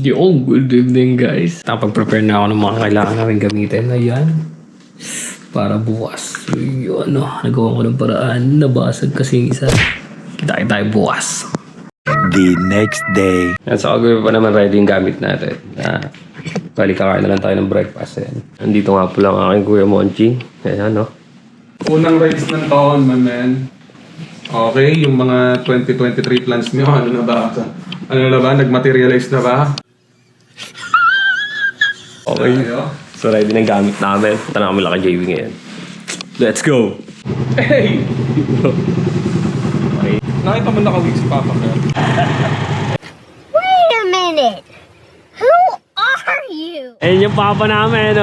Yo, good evening guys. Nakapag-prepare na ako ng mga kailangan namin gamitin. Ayan. Para bukas. So, yun, nagawa ko ng paraan. Nabasag kasi yung isa. Kita tayo bukas. The next day. At sa kagawin pa naman ready yung gamit natin. Balik kakain na lang tayo ng breakfast. Ayan. Andito nga po lang aking Kuya Monchi. Ayan, no? Unang rides ng taon, my man. Okay, yung mga 2023 plans nyo, ano na ba? Ano na ba? Nag-materialize na ba? Okay. So ready na yung gamit namin. Punta na kami lang kay JV ngayon. Let's go! Hey! Okay. Nakita mo naka-week si Papa ka? Wait a minute! Who are you? Ayun yung papa namin,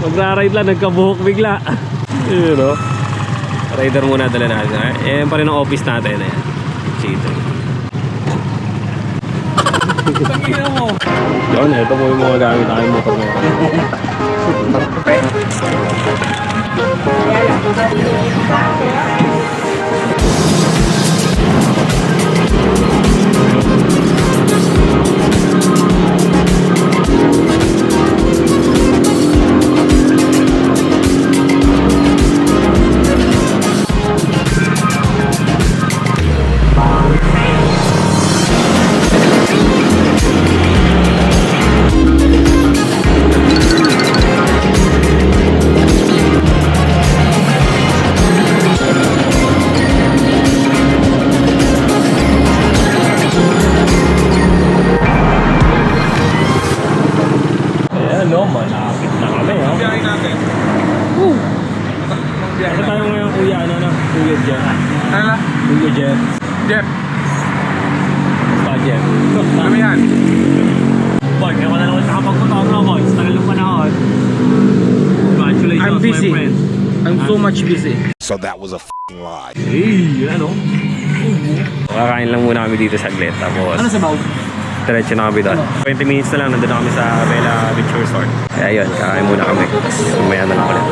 Magra-ride lang, nagkabuhok bigla. Yun, Rider muna dala natin. Ayan pa rin ang office natin. Ayan. Cheater. Pagkina mo! Yun, ito po yung mga gamit namin motor ngayon. Malapit na kami, Biyahe natin. Ano tayo ngayon, Kuya? Kuya Jeff. Ano? Kuya Jeff. Jeff, Basta Jeff. ano yan? Boy, kaya ko na naman nakapagputoro, boy. Sa tagal ng panahon. Congratulations, I'm busy. my friend. I'm so much busy. So that was a f***ing lie. Hey, Kakain lang muna kami dito saglit. Tapos, Ano sa baw? diretso na kami doon. 20 minutes na lang, nandun na kami sa Bella Beach Resort. Kaya yun, kakain muna kami. Umaya na lang ulit.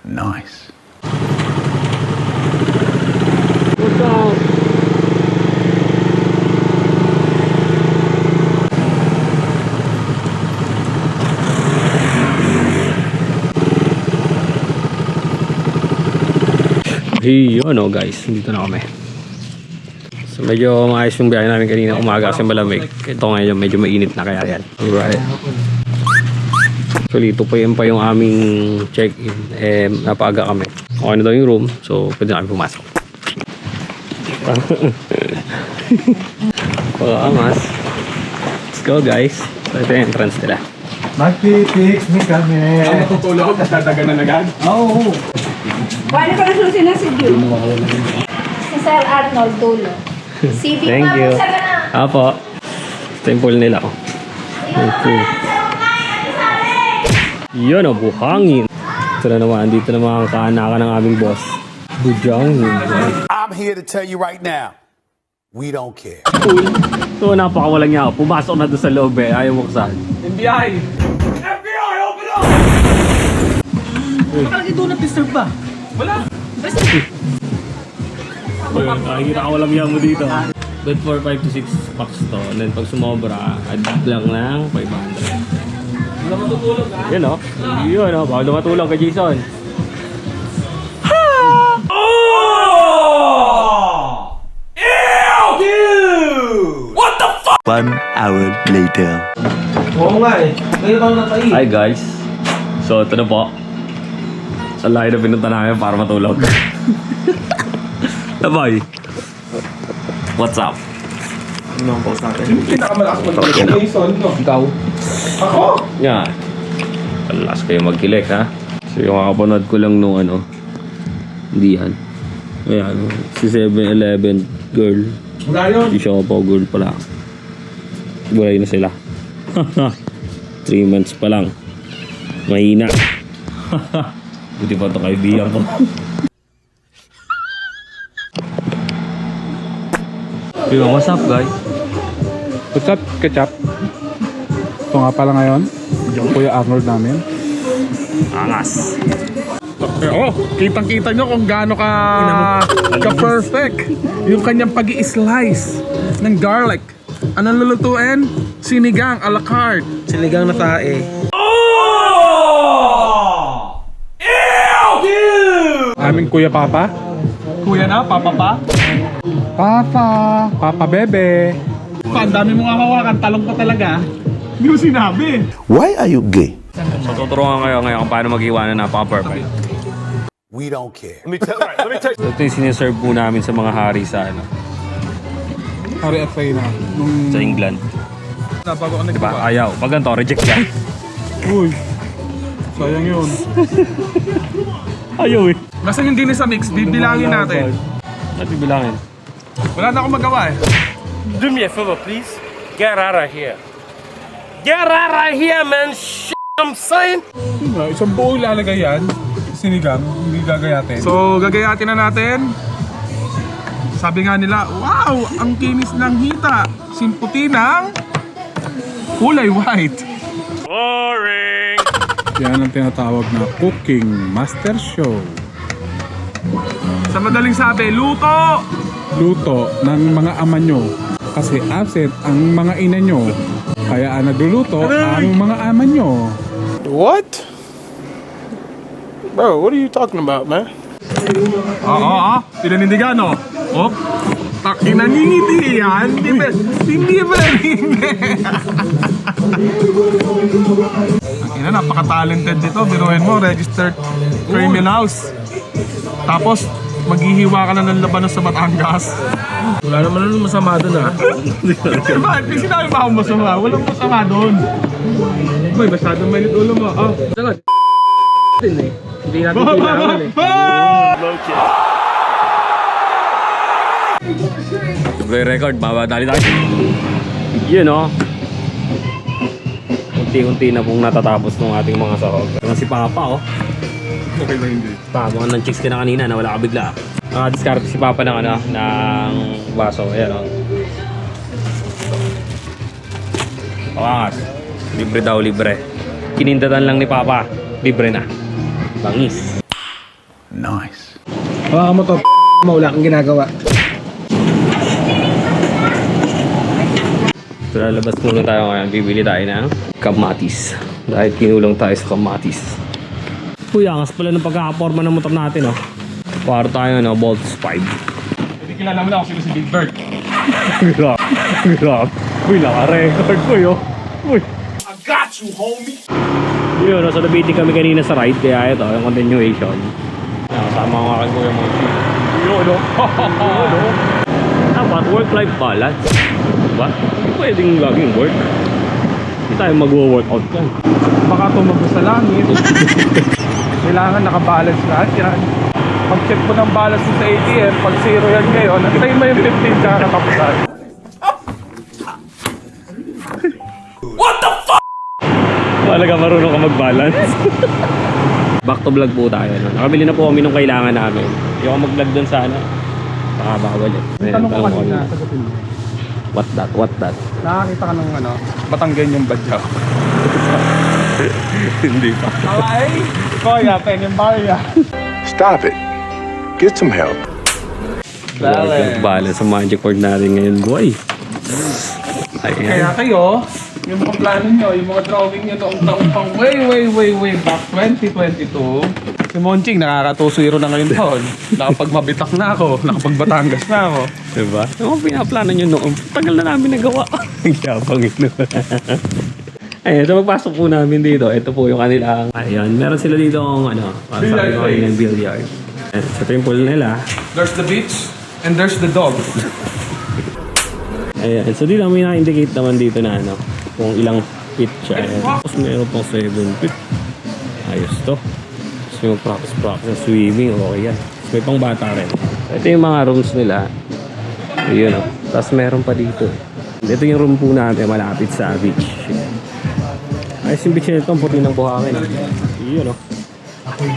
Nice. What's up? Hey, guys, dito na kami. So medyo maayos yung biyahe namin kanina umaga kasi malamig. Ito ngayon medyo mainit na kaya yan. Alright. Actually, 2 PM pa yung aming check-in. Napaaga kami. Okay na daw yung room. So, pwede na kami pumasok. Pag-amas. Let's go, guys. So, ito yung entrance nila. Magpipiknik kami. Ang matutulog, natatagan na agad. Oo. Paano ko nasusin na si Jude? Si Sir Arnold Dulo. CV Thank ma'am, you. saan ka na? Apo. Ito yung pool nila. Thank you. Yun, buhangin. Ito na naman, dito na mga kaanakan ng aming boss. Bujangin. I'm here to tell you right now, we don't care. So, napakawalang niya ako. Pumasok na doon sa loob ayaw buksan. NBI! Bakit ito na-disturb ba? Wala! Ayun, nakikita ko walang niya mo dito. But for 5 to 6 packs to. And then pag sumobra, add lang ng 500. Wala matutulog ha? Yun Yun bawal na matulog kay Jason. What the fuck? 1 hour later. Oo nga eh. Ngayon bang nakai? Hi guys. So ito na po. Sa layo na pinunta namin para matulog. Bye. What's up? Ano ang post natin? Pinakamalakas matulog. Jason, no? Ikaw? Ako? Yeah. Alas kayo magkilek ha. So yung kakapanood ko lang nung ano, hindi yan. Ayan, si 7-Eleven girl. Wala yun. Si Siopaw girl pala. Buray na sila. 3 months pa lang. Mahina. Buti pa ito kaibigan ko. Yo, what's up guys? What's up, ketchup? Ito nga pala ngayon, yung Kuya Arnold namin. Angas. Oh, kitang-kita nyo kung gaano ka-perfect yung kanyang pag-i-slice ng garlic. Anong lulutuin? Sinigang a la carte. Sinigang na tae. Aming Kuya Papa. Kuya na, Papa pa? Papa, Papa Bebe. Ang dami mong hawakan, talong ka talaga. Hindi mo sinabi. Why are you gay? So tuturuan kayo ngayon kung paano mag-iwanan napaka-perfect. We don't care. So ito yung siniserve po namin sa mga hari sa ano, Hari at Reyna. sa England. Bago ka Diba? nagdiba. Ayaw. Pag ganito, reject yan. Uy, sayang yun. Ayaw eh. Basta yung dinis sa mix, bibilangin natin. Ba't bibilangin? Wala na akong magawa eh. Do me a favor, please. Get out of here. Get out of here, man. Shit, I'm saying. Isang buo ilalagay yan. Sinigang, hindi gagayatin. So, gagayatin na natin. Sabi nga nila, wow, ang kinis ng hita. Simputi ng kulay white. Boring. Yan ang tinatawag na cooking master show. Sa madaling sabi, luto! Luto ng mga ama nyo. Kasi absent ang mga ina nyo. Kaya ang nagluluto ang mga ama nyo. What? Bro, what are you talking about, man? Oo, pinanindigan o. Oh, naningiti yan. Hindi ba Ina, napaka-talented nito. Biruin mo, registered criminals. Tapos, maghihiwa ka na ng labanos sa Batangas. Wala naman ano masama dun ah. Bakit? May sinabi ba akong masama? Walang masama doon. Boy, masyadong mainit ulo mo. Oh. Din eh. Hindi natin kailangan eh. Play record, dali tayo. Yun o. Unti-unti na pong natatapos ng ating mga sahog. Kasi si Papa Okay na hindi. Mukhang ng chicks ka na kanina, nawala ka bigla. Discard si Papa ng ano, ng baso. Ayan o. Pakangas. Libre daw, libre. Kinindatan lang ni Papa. Libre na. Bangis. Nice. Hawakan mo to. Wala kang ginagawa. So lalabas muna tayo ngayon. Bibili tayo ng kamatis. Dahil kinulong tayo sa kamatis. Uy, angas pala ng pagkakaporma ng motor natin, oh. Para tayo, no, Volts 5. Hindi kilala mo na ako sino si Big Bird. Grab. Grab. Uy, naka-record ko, yo. Uy. I got you, homie! Yun, nasa Labiti kami kanina sa ride. Kaya ito, yung continuation. Kasama ko akin ko yung mga chief. Yun, no? Dapat work-life balance. Diba? Hindi pwedeng laging work. Hindi tayo mag-workout yan. Baka tumago sa langit. Kailangan nakabalance lahat yan. Pag-check mo ng balance mo sa ATM, pag zero yan ngayon, antayin mo yung 15 ka katapusan. Talaga marunong ka mag-balance. Back to vlog po tayo. No? Nakabili na po kami nung kailangan namin. Hindi ako mag-vlog dun sa ano. Baka bawal eh. Tanong ko kanina, sagutin mo. What that? What that? Nakakita ka ng ano, Batanggen yung badyaw. Hindi pa. Ay! Koya, penyang barya. Stop it. Get some help. Balance sa magic board natin ngayon, boy. Kaya Ayan. kayo, yung mga plano nyo, yung mga drawing nyo noong taong pang way back 2022, si Monching nakaka-2-0 na ngayon taon. Nakapag-mabitak na ako, nakapag-Batangas na ako. Diba? Yung mga pinaplano nyo noon, tagal na namin nagawa. Ang yapang ito. Ayun, so pagpasok po namin dito, ito po yung kanilang, ayun, meron sila dito ang ano, para sa Billiard akin ng place. billiard. Ayun, sa temple nila. There's the beach, and there's the dog. Ayun, so dito may na-indicate naman dito na ano, kung ilang feet siya. Ayun. Tapos meron pang 7 feet. Ayos to. Gusto nyo practice sa swimming, okay yan. Tapos may pang bata rin. Ito yung mga rooms nila. Ayun o. Tapos meron pa dito. Ito yung room po natin malapit sa beach. Ayos yung beach nito, ang puti ng buhangin. Ayun o.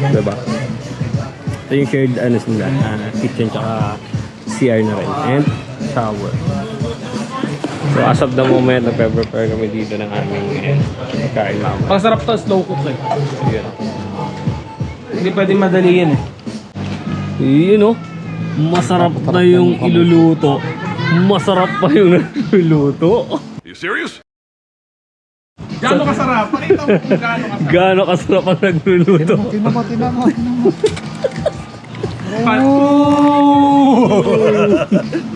Diba? Ito yung shared nila, kitchen tsaka CR na rin. And shower. So as of the moment, nagpe-prepare kami dito ng aming kain namin. Masarap to, slow cook eh. Ayun. Hindi pwedeng madali yan eh. Yun o. Masarap na yung iluluto. Masarap pa yung niluluto. Gaano kasarap? Pakita mo kung gaano kasarap. Gaano kasarap ang nagluluto. Tinan mo.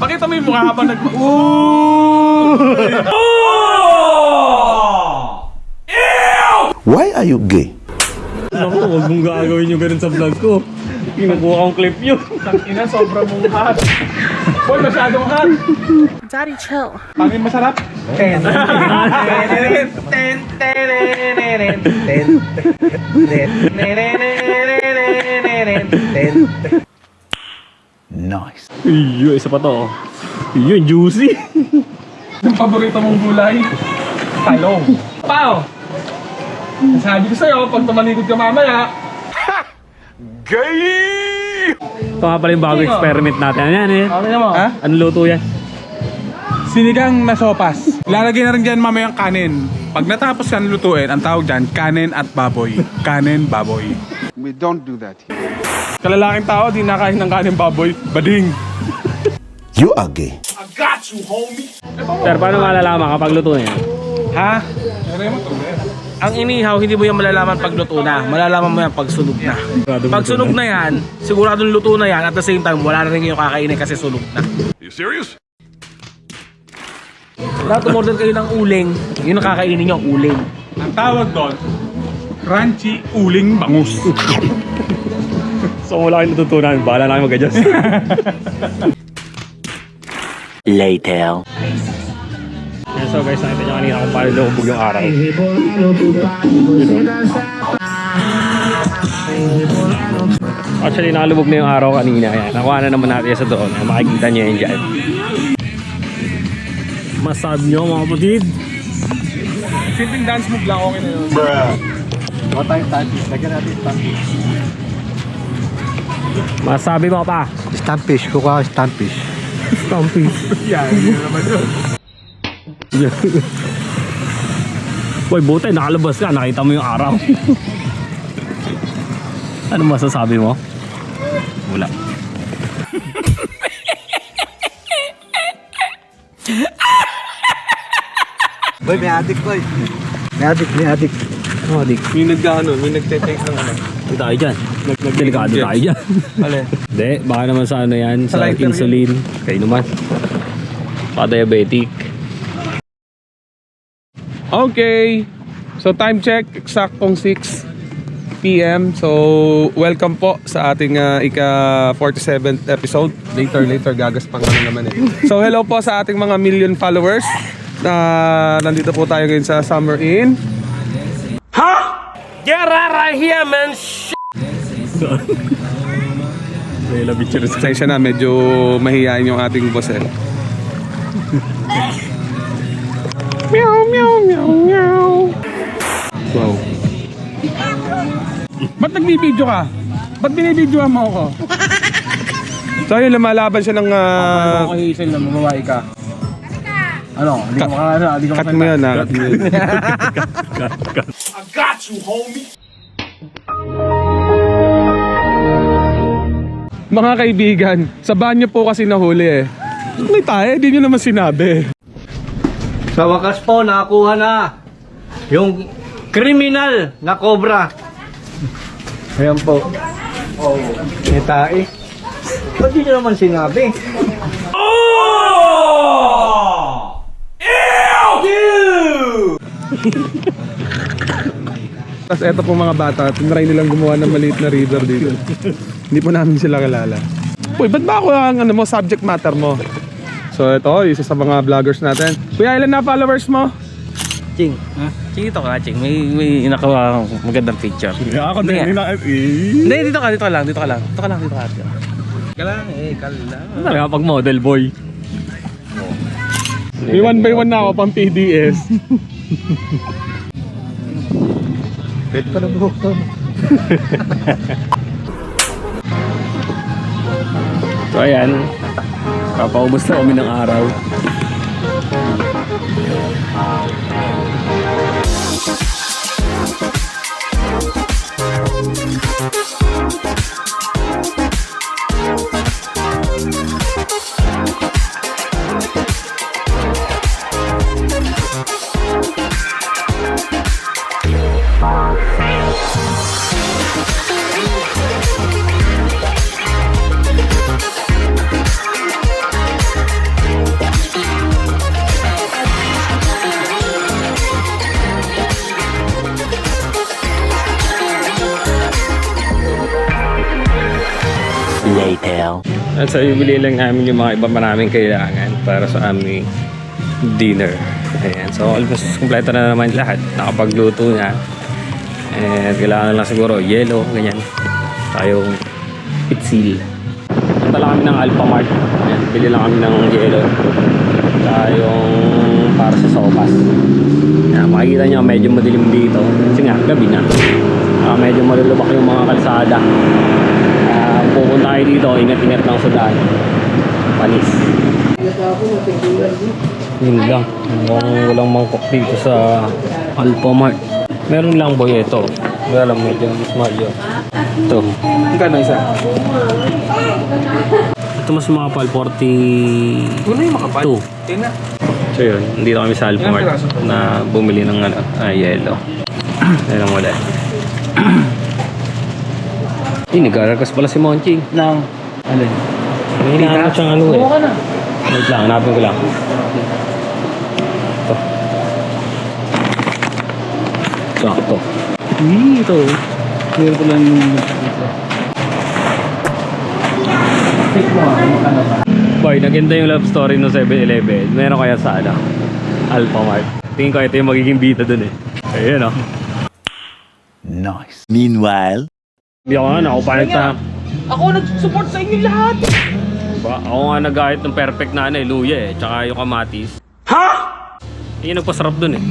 Pakita mo yung mukha habang Why are you gay? Naku, huwag mong gagawin yung ganun sa vlog ko. Kinukuha kong clip yun. Ina, sobrang mong hot. Boy, masyadong hot. Daddy, chill. Pangin masarap? 10. Nice. Iyo, isa pa to. Iyo, juicy. Yung paborito mong gulay? Talong. Pao! Sabi ko sa'yo, pag tumalikod ka mamaya, Ito nga pala yung bagong experiment natin. Ano yan eh? Okay naman. ha? Ano luto yan? Sinigang na sopas. Lalagay na rin dyan mamayang kanin. Pag natapos yan lutuin, ang tawag dyan, kanin at baboy. Kanin, baboy. We don't do that here. Kalalaking tao, di nakain ng kanin baboy. Bading. You are gay. Pero paano malalaman kapag luto na yan? Ha? Ang inihaw, hindi mo yan malalaman pag luto na. Malalaman mo yan pag sunog na. Pag sunog na yan, siguradong luto na yan. At the same time, wala na rin yung kakainin kasi sunog na. You serious? Lahat umorder kayo ng uling, yun ang kakainin nyo, uling. Ang tawag doon, crunchy uling bangus. So wala kayong natutunan. Bahala na kayo mag-adjust. Later. So guys, nakita nyo kanina kung paano lumubog yung araw. Actually, nakalubog na yung araw kanina. Ayan, nakuha na naman natin sa doon. Ayan, makikita nyo yan dyan. Masabi nyo mga kapatid. Simpleng dance move lang, okay na yun. Masabi mo pa. Stampish, kukuha stampish. Stumpy. Yan, yun naman yun. Uy, buti, nakalabas ka. Nakita mo yung araw. Ano masasabi mo? Wala. Boy, may adik, boy. May adik. Oh, dik. May nagte-take ng ano. Hindi tayo dyan. Delikado tayo dyan. Alin? Hindi, baka naman sa ano yan. Sa lighter insulin. Kayo naman. Pa-diabetic. Okay. So time check, eksaktong 6 PM. So welcome po sa ating ika-47th episode. Later gagaspang ano naman eh. So hello po sa ating mga million followers. Nandito po tayo ngayon sa Summer Inn. Get out of here, man. Pasensya na, medyo mahihain yung ating boss eh. Meow, meow, meow, meow. Wow. Ba't nagbibideo ka? Ba't binibidyoan mo ako? So yun, lumalaban siya ng... Okay, Hazel na mamawahi ka. Ano? Hindi ko Cut mo yun, cut mo yun. Mga kaibigan, sa banyo po kasi nahuli eh. May tayo, di nyo naman sinabi. Sa wakas po, nakakuha na yung kriminal na cobra. Ayan po. Oh, may tae. Ba't di nyo naman sinabi? Tapos eto po mga bata, tinry nilang gumawa ng maliit na river dito. Hindi po namin sila kilala. Uy, ba't ba ako ang ano mo, subject matter mo? So ito, isa sa mga vloggers natin. Kuya, ilan na followers mo? Ching. Ching, dito ka, Ching. May nakawa magandang picture. Ako Hindi din. nga. Hindi, dito ka lang. Dito ka lang. Talaga pag model boy. May 1 by 1 na ako pang PDS. Pwede pa na buhok to. So ayan, papaubos na kami ng araw. Later. At sa bibili lang namin yung mga iba maraming kailangan para sa aming dinner. Ayan, so almost kompleto na naman lahat. Nakapagluto na. And kailangan lang siguro yelo, ganyan. Tayong pitsil. Punta lang kami ng Alphamart. Ayan, bili lang kami ng yelo. Tayong para sa sopas. Ayan, makikita nyo medyo madilim dito. Kasi nga, gabi na. Medyo malulubak yung mga kalsada. Pupunta tayo dito, ingat-ingat lang sa daan. Panis. Yun lang. Walang mangkok dito sa Alphamart. Meron lang boy ito. Wala lang medyo small yun. Ito. Magkano isa? Ito mas makapal, 42. Una yung makapal. Tingnan. So yun, dito kami sa Alphamart na bumili ng yelo. Ayun ang wala. Nagkarakas pala si Monching. Nang. Alin? May hinahanap siyang ano eh. Buka na. Wait lang, hanapin ko lang. Ito. Sakto. Ito. Clear ko lang yung Boy, naganda yung love story ng 7-Eleven. Meron kaya sa Alphamart. Tingin ko ito yung magiging bita dun eh. Ayun oh. Nice. Meanwhile, Hindi ako nga, ako panagta. Ako nag-support sa inyo lahat. Diba? Ako nga nagahit ng perfect na luya eh. Tsaka yung kamatis. Ha? Yung nagpasarap dun eh.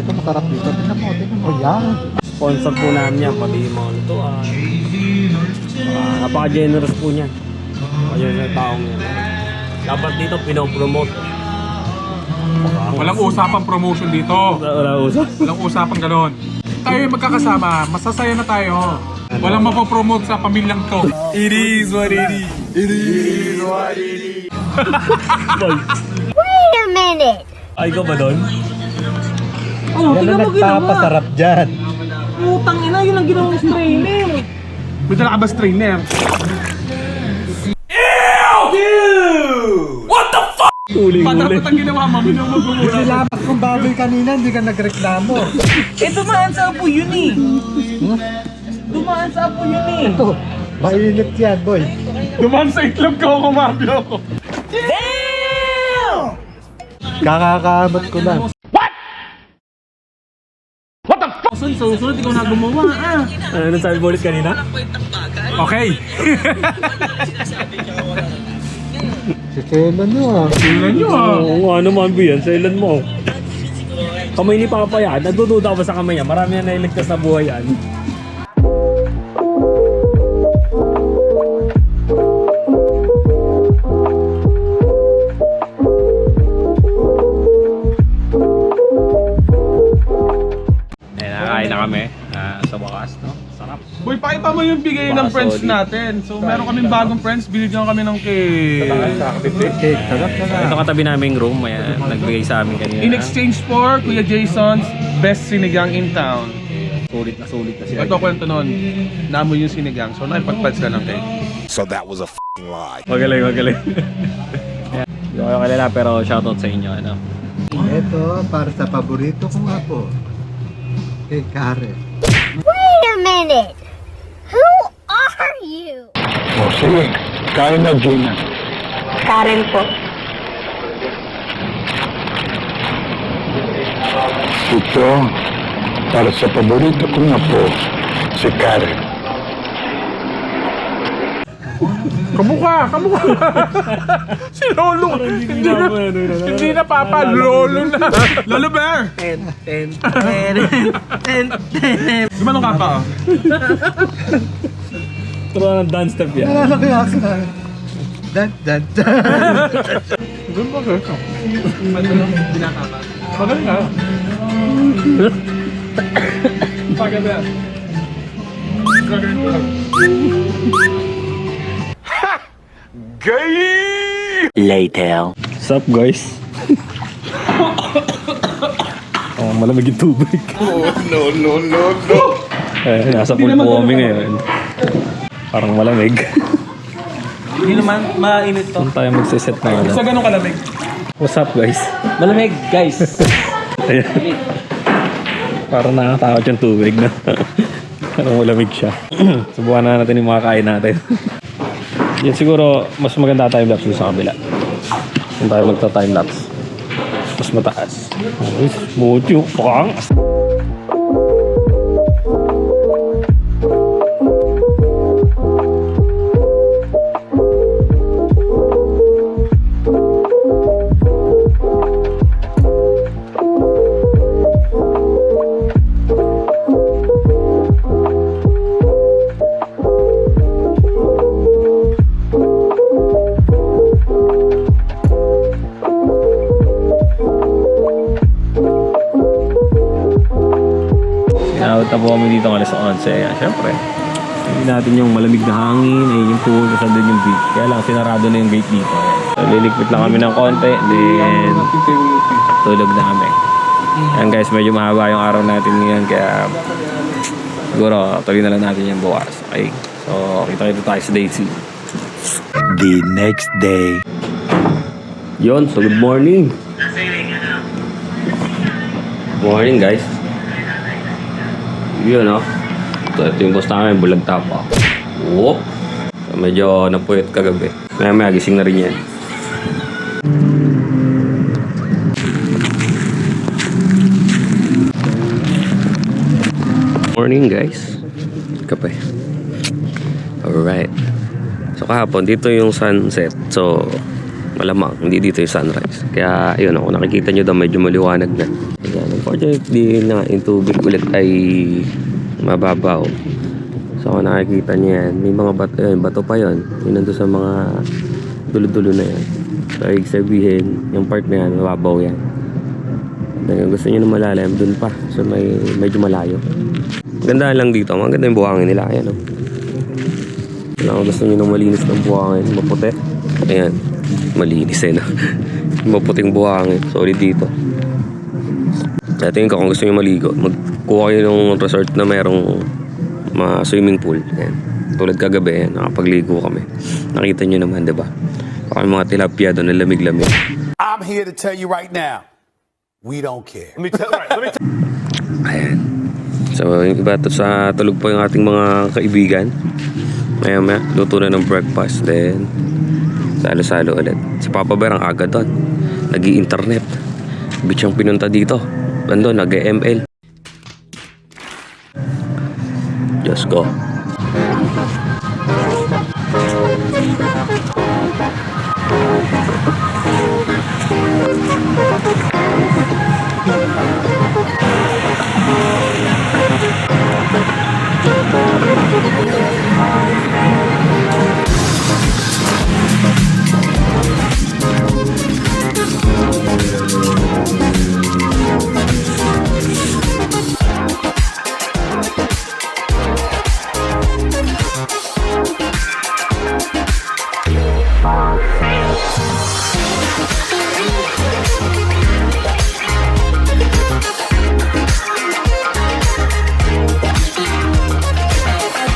Ito masarap dito. Tingnan mo. Yan. Sponsor po namin yan, pati yung mga lutuan. Napaka-generous po niyan. Ayun na taong yan. Dapat dito pinopromote. Walang usapang promotion dito. Wala usap. Walang usapang ganon. Tayo yung magkakasama, masasaya na tayo. Walang mapopromote sa pamilyang to. It is what it is. It is what it is. Wait a minute. Ay ka ba doon? Oh, tingnan mo ginawa. Nagpapasarap dyan. Putang ina, yun ang ginawang strainer. May dala ka ba strainer? Patakot ang ginawa mo, minumugulong. Nilapas kong baboy kanina, hindi ka nagreklamo. Dumaan sa apo yun eh. Dumaan sa apo yun eh. Ito, mainit yan, boy. Duman sa itlog ko, kumabi ako. Kakakamat ko lang. Susunod, ikaw na gumawa Ano sabi mo ulit kanina? Okay. Si Kela nyo ah. Tingnan nyo ah. Oo nga naman ba yan? Sailan mo? Kamay ni Papa yan. Nagdududa ka ba sa kamay niya? Marami na nailigtas na buhay yan. Nakain na kami sa wakas, no? Sarap. Boy, pakita mo yung bigay ng friends natin. So, meron kaming bagong friends. Binigyan kami ng cake. Cake, sarap na nga. Ito katabi naming room, may nagbigay sa amin kanina. In exchange for Kuya Jason's best sinigang in town. Sulit na siya. Ito kwento nun, naamoy yung sinigang. So, nakipagpads na ng cake. so that was a f***ing lie. Magaling. Hindi ko kayo kalala pero shoutout sa inyo. Ano? Ito, para sa paborito kong apo. Kay Karen. Wait a minute. Who are you? Oh, sige. Karen na, Gina. Karen po. Ito, para sa paborito kong apo, si Karen. Kamukha! Si Lolo! Hindi na Papa, Lolo na! Lolo Bear! Gumanong ka pa, oh. Turo ng dance step yan. Nalala ko yung action. Dan, dan, dan. Doon ba kayo? Magaling ka. Pagod yan. Later. Sup guys? Malamig yung tubig. No. Nasa pool po kami ngayon. Parang malamig. Hindi naman mainit to. Saan tayo magsiset na yun? Sa ganun kalamig. What's up guys? Malamig, guys. Ayan. Parang nakakatakot yung tubig na. Parang malamig siya. Subukan na natin yung mga kain natin. Yan siguro, mas maganda time-lapse doon sa kabila. Kung tayo magta-time-lapse. Mas mataas. Ay, mucho. Pakang. Inabot na po kami dito ng alas 11. Ayan, syempre. Hindi natin yung malamig na hangin, ay yung pool, kasi din yung beach. Kaya lang, sinarado na yung gate dito. So, lilikpit lang kami ng konti, then tulog na kami. Ayan guys, medyo mahaba yung araw natin ngayon, kaya siguro tuloy na lang natin yung bukas. Okay, so kita-kita tayo sa day 2. The next day. Yon, so good morning. Good morning guys. Yun no. Ito yung boss namin, bulag tapa. Whoop. So, medyo napuyot kagabi. Maya gising na rin yan. Morning guys. Kape. Alright. So kahapon, dito yung sunset. So malamang, hindi dito yung sunrise. Kaya yun, kung nakikita nyo daw medyo maliwanag na. Ayan, unfortunately na yung tubig ulit ay mababaw. So kung nakikita nyo yan, may mga bato, bato pa yun. Yun nandun sa mga dulo-dulo na yan. So ibig sabihin, yung part na yan, mababaw yan. Kung gusto nyo na malalim, dun pa. So medyo malayo. Ganda lang dito, maganda yung buhangin nila. Ayan o. Kung gusto nyo ng malinis ng buhangin, maputi. Ayan, malinis eh no. Maputing buhangin, solid dito. Kaya tingin ko kung gusto nyo maligo, magkuha kayo ng resort na mayroong swimming pool. Ayan. Tulad kagabi, nakapagligo kami. Nakita nyo naman, diba? Baka mga tilapia doon na lamig-lamig. I'm here to tell you right now, we don't care. Ayan. So, yung iba sa tulog po yung ating mga kaibigan. Maya, luto na ng breakfast. Then, salo-salo ulit. Si Papa Bear ang aga doon. Nag-i-internet. Bitch ang pinunta dito. Nandun, nag-ML. Just go.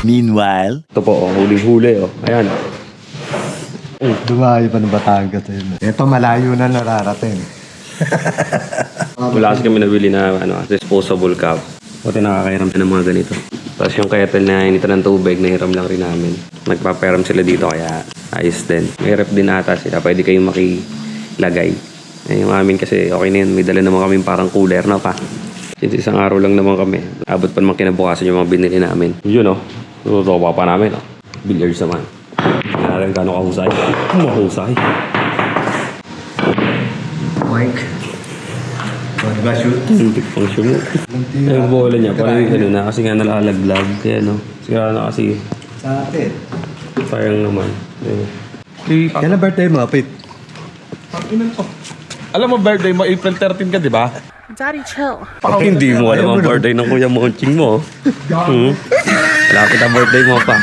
Meanwhile, Ito po, huling-huli. Ayan. Dumayo pa ng Batangas. Ito malayo na nararating. Wala kasi kami nabili na disposable cup. Buti nakakairam ng mga ganito. Tapos yung kettle na inita ng tubig, nahiram lang rin namin. Nagpapahiram sila dito kaya ayos din. May rep din ata sila. Pwede kayong makilagay. Yung amin kasi okay na yun. May dala naman kami parang cooler na pa. Since isang araw lang naman kami. Abot pa naman kinabukasan yung mga binili namin. Yun oh. Tutuwa pa namin oh. Billiards naman. Hindi na rin gano'ng kahusay. Mahusay. Mike. Ano ba shoot? Hindi pang shoot. Yung bola niya, parang yung ano na, kasi nga nalalaglag. Kaya no, sigara na kasi. Sa atin. Parang naman. Kailan birthday mo, Pete? Alam mo, birthday mo, April 13 ka, di ba? Hindi mo alam ang birthday ng Kuya Monching mo. Lapit ang birthday mo pa.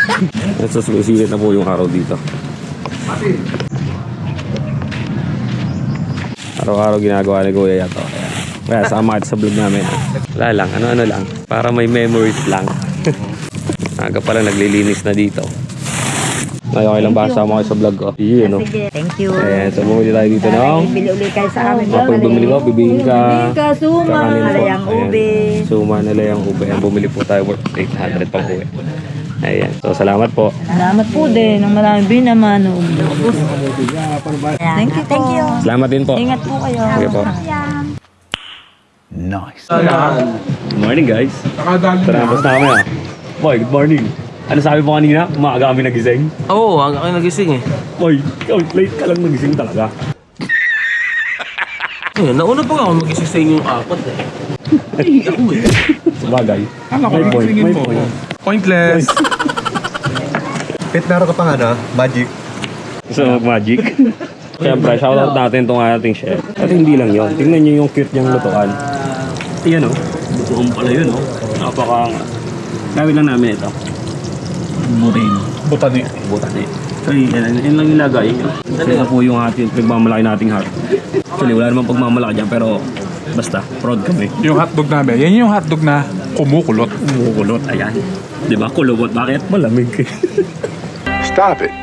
Nasa sumisilip na po yung araw dito. Araw-araw ginagawa ni Kuya yato. Kaya sama kita sa vlog namin. Wala lang, ano-ano lang. Para may memories lang. Aga pa lang naglilinis na dito. Ay, okay lang ba? Sama kayo sa vlog ko. Yun, no? Sige, thank you. Ayan, so bumili tayo dito ng... Bili ulit kayo sa amin. Kapag bumili ko, bibingka. Bibingka, suma, kakanin po. nalayang ube. Ayan, suma, nalayang ube. Ayan, bumili po tayo worth 800 pang uwi. Ayan, so salamat po. Salamat po din. Nang marami bin naman. Thank you, thank you. Salamat din po. Ingat po kayo. Sige po. Nice. Good morning, guys. Nakadali Tara, basta kami ah. Boy, good morning. Ano sabi mo kanina? Umaga kami nagising? Oo, hanggang kayo nagising eh. Boy, ikaw, late ka lang nagising talaga. Nauna pa nga ako magising sa inyong apat eh. Ako eh. Sabagay. Alam ko, May point, gisingin may mo. point. Pointless. Pete, meron ka pang ano? Magic. So, magic. Siyempre, shoutout natin itong ating chef. At hindi lang yun. Tingnan nyo yung cute niyang lutuan. Ayan o. Lutuan pala yun o. Napaka... Gawin lang namin ito. Butin. Butani. Butani. So, yan lang nilagay. Kasi nga po yung ating pagmamalaki nating heart. Actually, wala namang pagmamalaki dyan, pero basta, proud kami. Yung hotdog namin, yan yung hotdog na kumukulot. Kumukulot, ayan. Di ba? Kulubot. Bakit? Malamig. Stop it.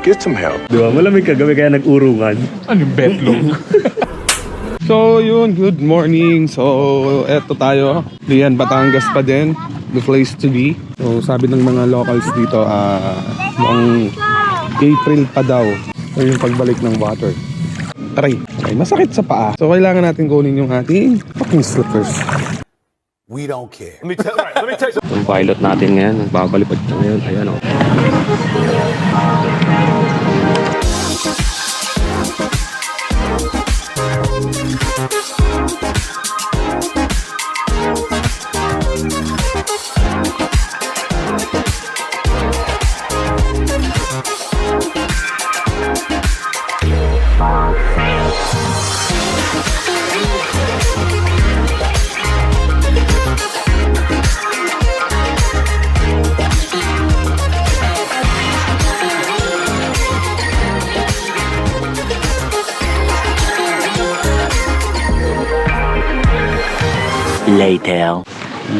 Get some help. Di ba? Malamig kagabi kaya nag-urungan. Ano yung betlog? So yun, good morning. So eto tayo, Lian, Batangas pa din, the place to be. So sabi ng mga locals dito, mukhang April pa daw. So yung pagbalik ng water. Aray, masakit sa paa. So kailangan natin kunin yung ating fucking slippers. We don't care. Yung pilot natin ngayon, nagbabalipad siya ngayon. Ayan o. Later.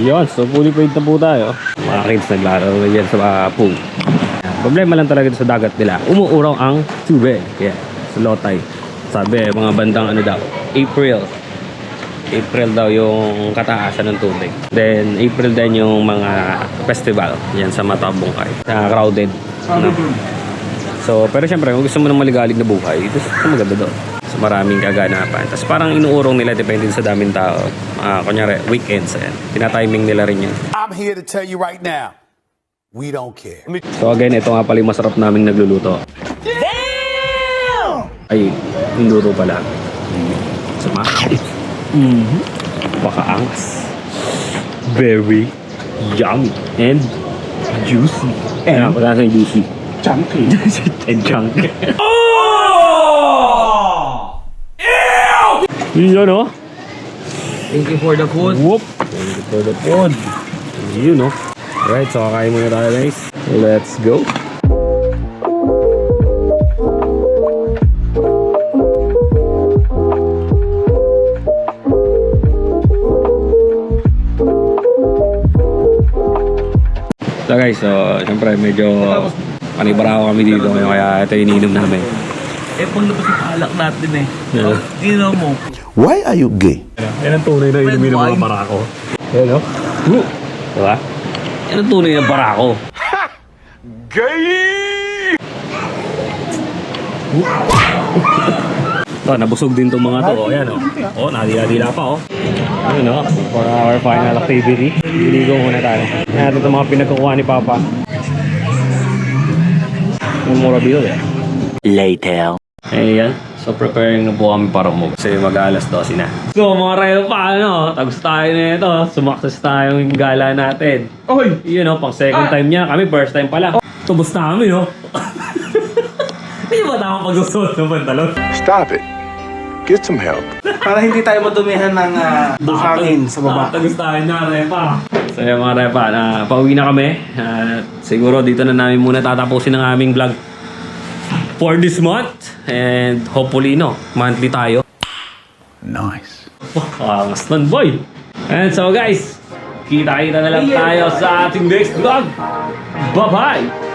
Yun, so fully paid na po tayo. Mga kids naglaro na yan sa pool. Problema lang talaga sa dagat nila. Umuuraw ang tubig. Kaya sa Lotay. Sabi, mga bandang ano daw, April daw yung kataasan ng tubig. Then, April din yung mga festival. Yan sa Matabungkay. Crowded. No? So, pero syempre, kung gusto mo ng maligalig na buhay, ito maganda doon. So, maraming kaganapan. Tapos parang inuurong nila, depende sa daming tao. Kunyari, weekends. Ayan. Tinatiming nila rin yun. I'm here to tell you right now, we don't care. So again, ito nga pala yung masarap naming nagluluto. Damn! Ay, yung luto pala. Sama. Pakaangas. Very yummy and juicy. And pagkasa yung juicy. Chunky. And chunky. Yun, no? Thank you for the food. Whoop! Thank you for the food. Yun, no? Alright, so kakain muna tayo, guys. Let's go. So guys, so syempre medyo panibara kami dito ngayon, kaya ito yung ininom namin. Eh, pang labas yung alak natin eh. Yeah. Ginaw mo. Why are you gay? Yan ang tunay na inumin ng mga barako. Yan, no? Diba? Yan ang tunay na barako. Ito, nabusog din itong mga to. O, yan o. O, nadila-dila pa o. Ayun o, for our final activity. Diligo muna tayo. Yan, ito mga pinagkukuha ni Papa. Memorable eh. Later. Ayan. So, preparing na po kami para umuwi. Kasi mag-alas 12 na. So, mga repa, ano, tagos tayo na ito. Sumakses tayo yung gala natin. Oy! Yun o, pang second time niya. Kami, first time pala. Tubos na kami, no? Hindi ba tamang pagsusuot ng pantalon? Stop it. Get some help. Para hindi tayo madumihan ng buhangin sa baba. Tagos tayo na, repa. So, yung mga repa, pauwi na kami. Siguro dito na namin muna tatapusin ang aming vlog for this month. And hopefully, no, monthly tayo. Nice. Angas nun, boy. And so guys, kita-kita na lang tayo sa ating next vlog. Bye-bye!